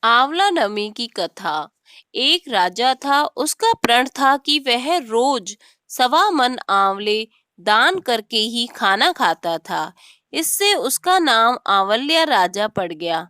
आंवला नमी की कथा। एक राजा था, उसका प्रण था कि वह रोज 1.25 मन आंवले दान करके ही खाना खाता था। इससे उसका नाम आंवल्या राजा पड़ गया।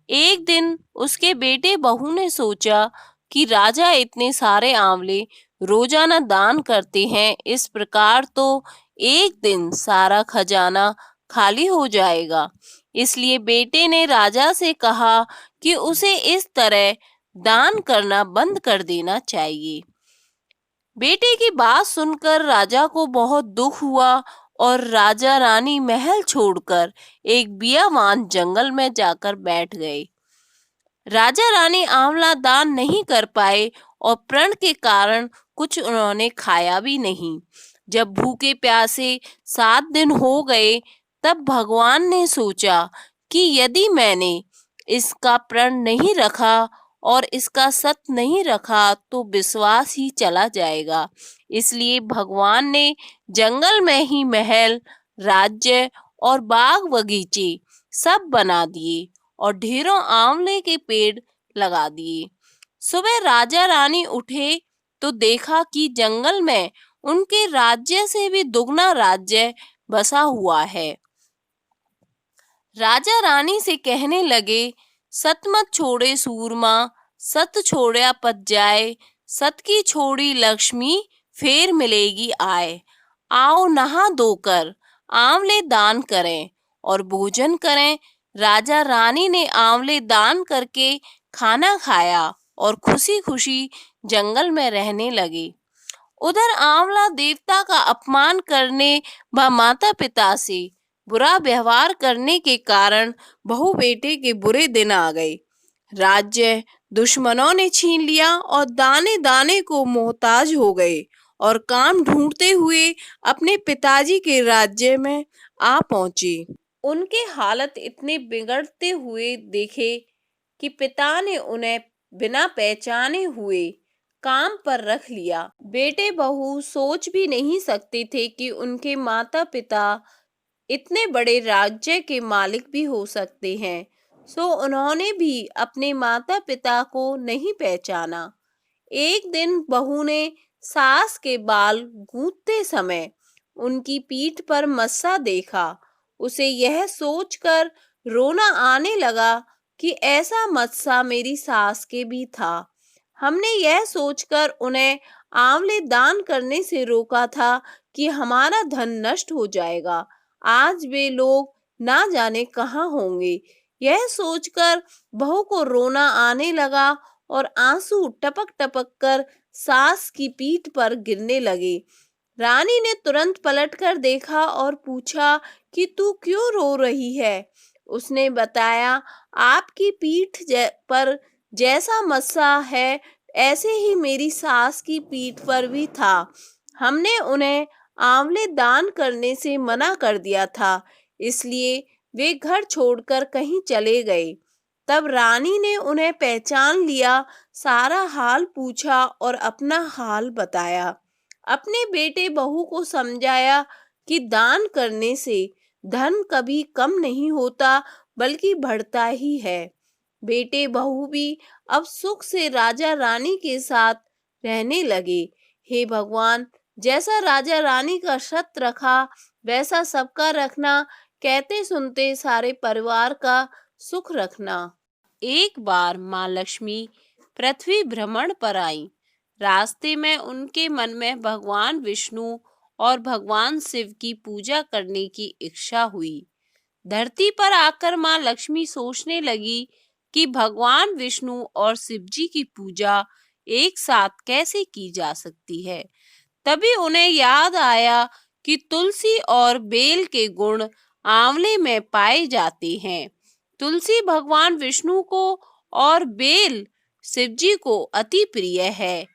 एक दिन उसके बेटे बहू ने सोचा कि राजा इतने सारे आंवले रोजाना दान करते हैं, इस प्रकार तो एक दिन सारा खजाना खाली हो जाएगा। इसलिए बेटे ने राजा से कहा कि उसे इस तरह दान करना बंद कर देना चाहिए। बेटे की बात सुनकर राजा को बहुत दुख हुआ और राजा रानी महल छोड़कर एक बियावान जंगल में जाकर बैठ गए। राजा रानी आंवला दान नहीं कर पाए और प्रण के कारण कुछ उन्होंने खाया भी नहीं। जब भूखे प्यासे 7 दिन हो गए, तब भगवान ने सोचा कि यदि मैंने इसका प्रण नहीं रखा और इसका सत नहीं रखा तो विश्वास ही चला जाएगा। इसलिए भगवान ने जंगल में ही महल, राज्य और बाग बगीचे सब बना दिए और ढेरों आंवले के पेड़ लगा दिए। सुबह राजा रानी उठे तो देखा कि जंगल में उनके राज्य से भी दुगना राज्य बसा हुआ है। राजा रानी से कहने लगे, सत मत छोड़े सूरमा, सत छोड़ा पत जाए, सत की छोड़ी लक्ष्मी, फेर मिलेगी आए। आओ नहा धोकर आंवले दान करें और भोजन करें। राजा रानी ने आंवले दान करके खाना खाया और खुशी खुशी जंगल में रहने लगे। उधर आंवला देवता का अपमान करने व माता पिता से बुरा व्यवहार करने के कारण बहू बेटे के बुरे दिन आ गए। राज्य दुश्मनों ने छीन लिया और दाने दाने को मोहताज हो गए और काम ढूंढते हुए अपने पिताजी के राज्य में आ पहुंचे। उनके हालत इतने बिगड़ते हुए देखे कि पिता ने उन्हें बिना पहचाने हुए काम पर रख लिया। बेटे बहू सोच भी नहीं सकते थे कि उनके माता पिता इतने बड़े राज्य के मालिक भी हो सकते हैं। सो उन्होंने भी अपने माता पिता को नहीं पहचाना। एक दिन बहू ने सास के बाल गूंथते समय उनकी पीठ पर मस्सा देखा। उसे यह सोचकर रोना आने लगा कि ऐसा मस्सा मेरी सास के भी था। हमने यह सोचकर उन्हें आंवले दान करने से रोका था कि हमारा धन नष्ट हो जाएगा। आज वे लोग ना जाने कहाँ होंगे। यह सोचकर बहू को रोना आने लगा और आंसू टपक टपक कर सास की पीठ पर गिरने लगे। रानी ने तुरंत पलटकर देखा और पूछा कि तू क्यों रो रही है। उसने बताया, आपकी पीठ पर जैसा मस्सा है ऐसे ही मेरी सास की पीठ पर भी था। हमने उन्हें आंवले दान करने से मना कर दिया था, इसलिए वे घर छोड़कर कहीं चले गए। तब रानी ने उन्हें पहचान लिया, सारा हाल पूछा और अपना हाल बताया। अपने बेटे बहू को समझाया कि दान करने से धन कभी कम नहीं होता बल्कि बढ़ता ही है। बेटे बहू भी अब सुख से राजा रानी के साथ रहने लगे। हे भगवान, जैसा राजा रानी का शर्त रखा वैसा सबका रखना, कहते सुनते सारे परिवार का सुख रखना। एक बार माँ लक्ष्मी पृथ्वी भ्रमण पर आई। रास्ते में उनके मन में भगवान विष्णु और भगवान शिव की पूजा करने की इच्छा हुई। धरती पर आकर माँ लक्ष्मी सोचने लगी कि भगवान विष्णु और शिव जी की पूजा एक साथ कैसे की जा सकती है। तभी उन्हें याद आया कि तुलसी और बेल के गुण आंवले में पाए जाते हैं। तुलसी भगवान विष्णु को और बेल शिव जी को अति प्रिय है।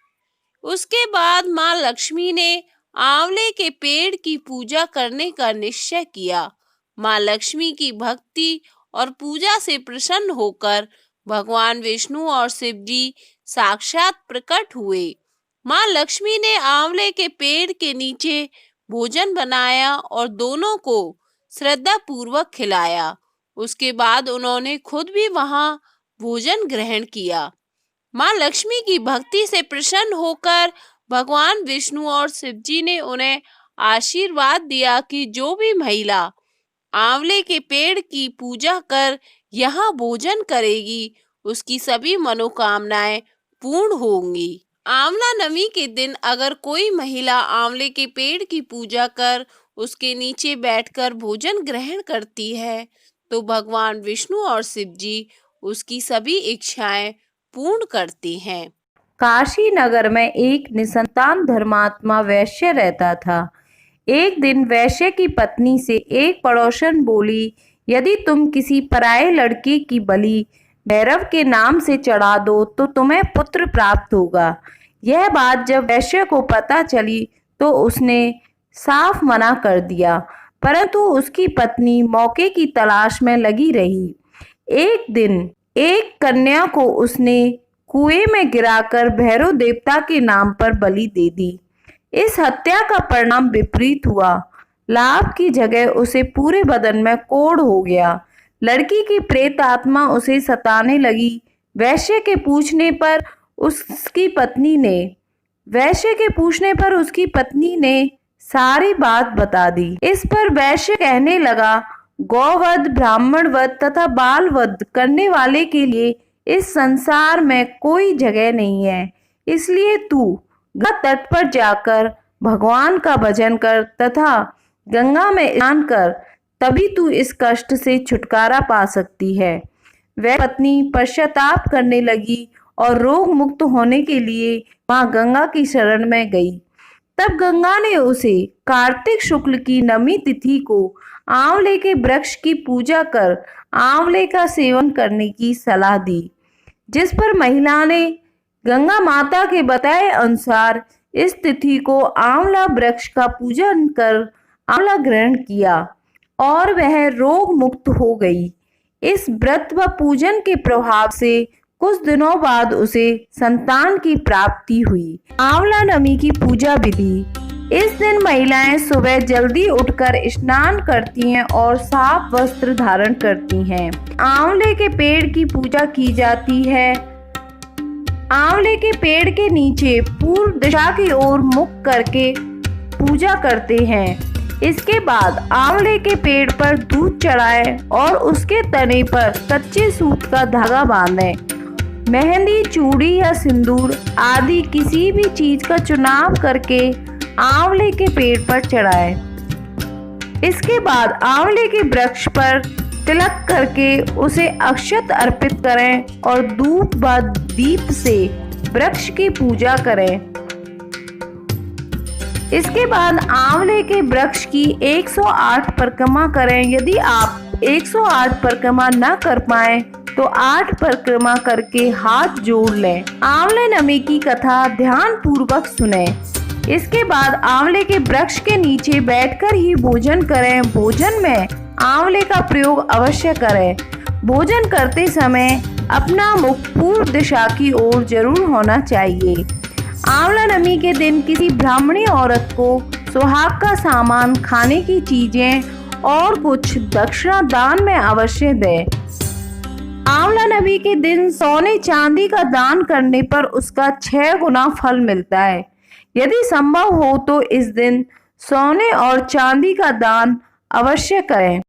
उसके बाद माँ लक्ष्मी ने आंवले के पेड़ की पूजा करने का निश्चय किया। माँ लक्ष्मी की भक्ति और पूजा से प्रसन्न होकर भगवान विष्णु और शिव जी साक्षात प्रकट हुए। माँ लक्ष्मी ने आंवले के पेड़ के नीचे भोजन बनाया और दोनों को श्रद्धा पूर्वक खिलाया। उसके बाद उन्होंने खुद भी वहां भोजन ग्रहण किया। माँ लक्ष्मी की भक्ति से प्रसन्न होकर भगवान विष्णु और शिव जी ने उन्हें आशीर्वाद दिया कि जो भी महिला आंवले के पेड़ की पूजा कर यहाँ भोजन करेगी, उसकी सभी मनोकामनाएं पूर्ण होंगी। आंवला नवमी के दिन अगर कोई महिला आंवले के पेड़ की पूजा कर उसके नीचे बैठकर भोजन ग्रहण करती है तो भगवान विष्णु और शिव जी उसकी सभी इच्छाएं पूर्ण करती हैं। काशी नगर में एक निसंतान धर्मात्मा वैश्य रहता था। एक दिन वैश्य की पत्नी से एक पड़ोसन बोली, यदि तुम किसी पराये लड़के की बलि भैरव के नाम से चढ़ा दो तो तुम्हें पुत्र प्राप्त होगा। यह बात जब वैश्य को पता चली तो उसने साफ मना कर दिया, परंतु उसकी पत्नी मौके की तलाश में लगी रही। एक दिन एक कन्या को उसने कुएं में गिराकर भैरव देवता के नाम पर बलि दे दी। इस हत्या का परिणाम विपरीत हुआ। लाभ की जगह उसे पूरे बदन में कोढ़ हो गया। लड़की की प्रेत आत्मा उसे सताने लगी। वैश्य के पूछने पर उसकी पत्नी ने सारी बात बता दी। इस पर वैश्य कहने लगा, गौवध, ब्राह्मणवध तथा बालवध करने वाले के लिए इस संसार में कोई जगह नहीं है। इसलिए तू गंगा तट पर जाकर भगवान का भजन कर तथा गंगा में स्नान कर, तभी तू इस कष्ट से छुटकारा पा सकती है। वह पत्नी पश्चाताप करने लगी और रोग मुक्त होने के लिए मां गंगा की शरण में गई। तब गंगा ने उसे कार्तिक शुक्ल की नवमी तिथि को आंवले के वृक्ष की पूजा कर आंवले का सेवन करने की सलाह दी, जिस पर महिला ने गंगा माता के बताए अनुसार इस तिथि को आंवला वृक्ष का पूजन कर आंवला ग्रहण किया और वह रोग मुक्त हो गई। इस व्रत व पूजन के प्रभाव से कुछ दिनों बाद उसे संतान की प्राप्ति हुई। आंवला नवमी की पूजा विधि। इस दिन महिलाएं सुबह जल्दी उठकर स्नान करती हैं और साफ वस्त्र धारण करती हैं। आंवले के पेड़ की पूजा की जाती है। आंवले के पेड़ के नीचे पूर्व दिशा की ओर मुख करके पूजा करते हैं। इसके बाद आंवले के पेड़ पर दूध चढ़ाएं और उसके तने पर कच्चे सूत का धागा बांधें। मेहंदी, चूड़ी या सिंदूर आदि किसी भी चीज का चुनाव करके आंवले के पेड़ पर चढ़ाएं। इसके बाद आंवले के वृक्ष पर तिलक करके उसे अक्षत अर्पित करें और धूप व दीप से वृक्ष की पूजा करें। इसके बाद आंवले के वृक्ष की 108 परिक्रमा करें। यदि आप 108 परिक्रमा न कर पाए तो 8 परिक्रमा करके हाथ जोड़ लें। आंवले नवमी की कथा ध्यान पूर्वक सुने। इसके बाद आंवले के वृक्ष के नीचे बैठकर ही भोजन करें। भोजन में आंवले का प्रयोग अवश्य करें। भोजन करते समय अपना मुख पूर्व दिशा की ओर जरूर होना चाहिए। आंवला नवमी के दिन किसी ब्राह्मणी औरत को सुहाग का सामान, खाने की चीजें और कुछ दक्षिणा दान में अवश्य दें। आंवला नवमी के दिन सोने चांदी का दान करने पर उसका 6 गुना फल मिलता है। यदि संभव हो तो इस दिन सोने और चांदी का दान अवश्य करें।